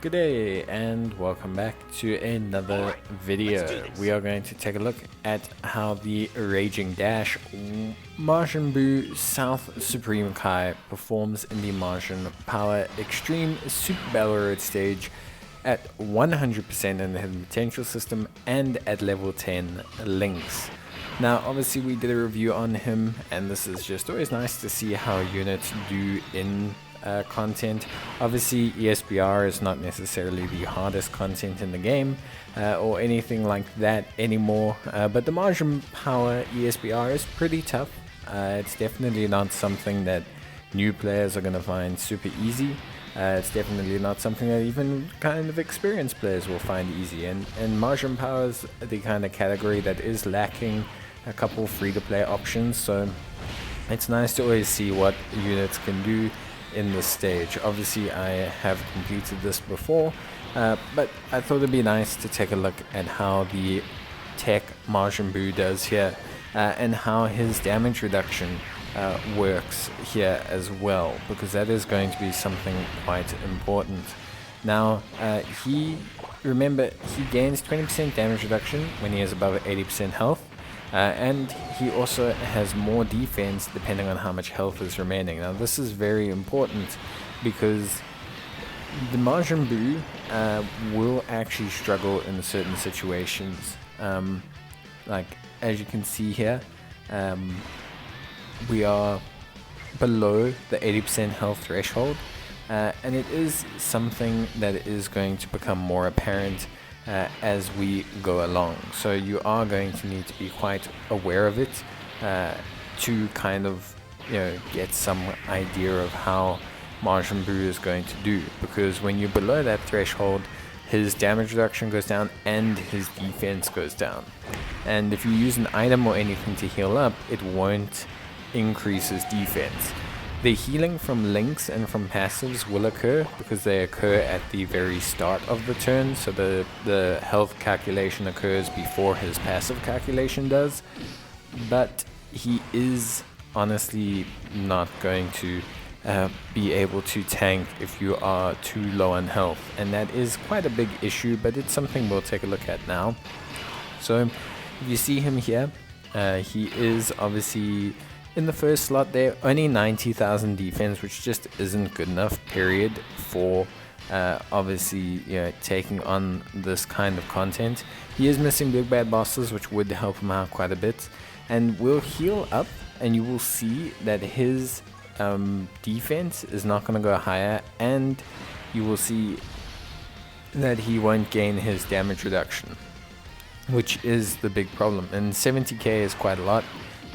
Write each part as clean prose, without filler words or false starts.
Good day and welcome back to another video. We are going to take a look at how the Raging Dash Majin Buu South Supreme Kai performs in the Majin Power Extreme Super Battle Road stage at 100% in the Hidden Potential system and at level 10 links. Now obviously we did a review on him, and this is just always nice to see how units do in content. Obviously Esbr is not necessarily the hardest content in the game or anything like that anymore, but the Majin Power Esbr is pretty tough. It's definitely not something that new players are going to find super easy. It's definitely not something that even kind of experienced players will find easy, and Majin Power is the kind of category that is lacking a couple free-to-play options, so it's nice to always see what units can do in this stage. Obviously I have completed this before, but I thought it'd be nice to take a look at how the TEQ Majin Buu does here, and how his damage reduction works here as well, because that is going to be something quite important. Now remember, he gains 20% damage reduction when he is above 80% health, and he also has more defense depending on how much health is remaining. Now this is very important because the Majin Buu will actually struggle in certain situations. Like as you can see here, we are below the 80% health threshold, and it is something that is going to become more apparent as we go along, so you are going to need to be quite aware of it to kind of, get some idea of how Majin Buu is going to do, because when you're below that threshold, his damage reduction goes down and his defense goes down, and if you use an item or anything to heal up, it won't increase his defense. The healing from links and from passives will occur because they occur at the very start of the turn, so the health calculation occurs before his passive calculation does, but he is honestly not going to be able to tank if you are too low on health, and that is quite a big issue, but it's something we'll take a look at now. So if you see him here, he is obviously in the first slot there, only 90,000 defense, which just isn't good enough, period, for obviously taking on this kind of content. He is missing big bad bosses, which would help him out quite a bit, and will heal up, and you will see that his defense is not going to go higher, and you will see that he won't gain his damage reduction, which is the big problem. And 70k is quite a lot.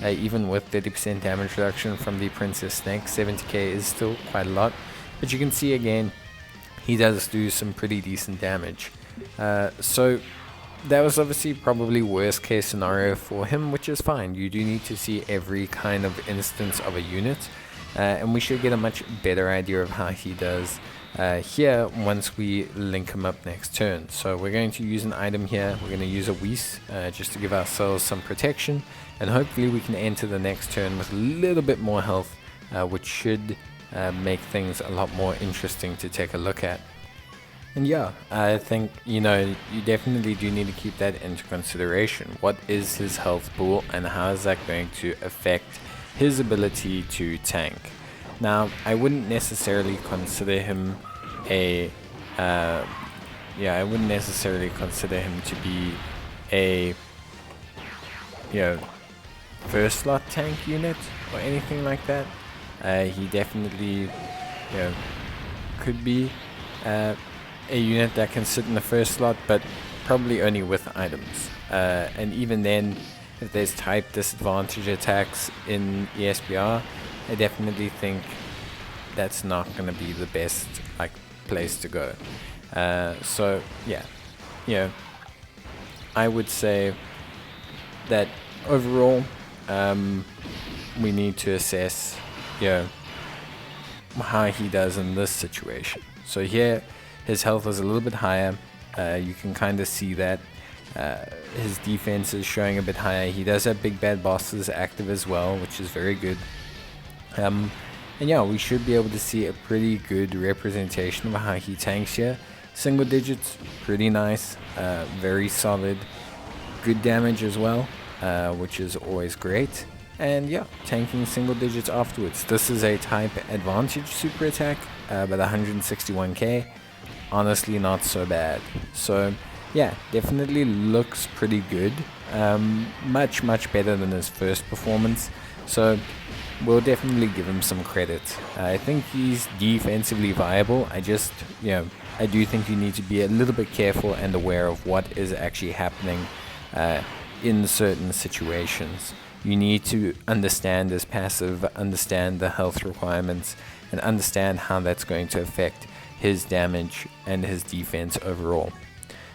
Even with 30% damage reduction from the Princess Snake, 70k is still quite a lot, but you can see again he does do some pretty decent damage. So that was obviously probably worst case scenario for him, which is fine. You do need to see every kind of instance of a unit, and we should get a much better idea of how he does here once we link him up next turn. So we're going to use an item here. We're going to use a Whis just to give ourselves some protection, and hopefully we can enter the next turn with a little bit more health, which should make things a lot more interesting to take a look at. And yeah, I think you definitely do need to keep that into consideration. What is his health pool, and how is that going to affect his ability to tank? Now I wouldn't necessarily consider him I wouldn't necessarily consider him to be a first slot tank unit or anything like that. He definitely could be a unit that can sit in the first slot, but probably only with items, and even then, if there's type disadvantage attacks in Esbr, I definitely think that's not going to be the best place to go. So yeah, I would say that overall we need to assess how he does in this situation. So here his health is a little bit higher, you can kind of see that. His defense is showing a bit higher. He does have big bad bosses active as well, which is very good. And yeah, we should be able to see a pretty good representation of how he tanks here. Single digits, pretty nice, very solid, good damage as well, which is always great. And yeah, tanking single digits afterwards. This is a type advantage super attack, but 161k, honestly not so bad. So yeah, definitely looks pretty good, much better than his first performance. So we'll definitely give him some credit. I think he's defensively viable. I just, I do think you need to be a little bit careful and aware of what is actually happening in certain situations. You need to understand his passive, understand the health requirements, and understand how that's going to affect his damage and his defense overall.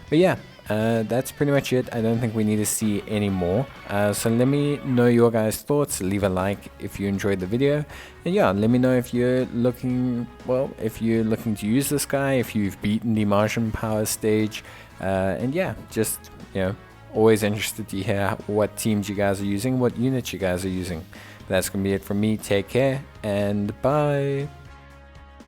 But yeah, that's pretty much it. I don't think we need to see any more. So let me know your guys' thoughts. Leave a like if you enjoyed the video. And yeah, let me know if you're looking, to use this guy, if you've beaten the Majin Power stage. And yeah, just, always interested to hear what teams you guys are using, what units you guys are using. That's going to be it from me. Take care and bye.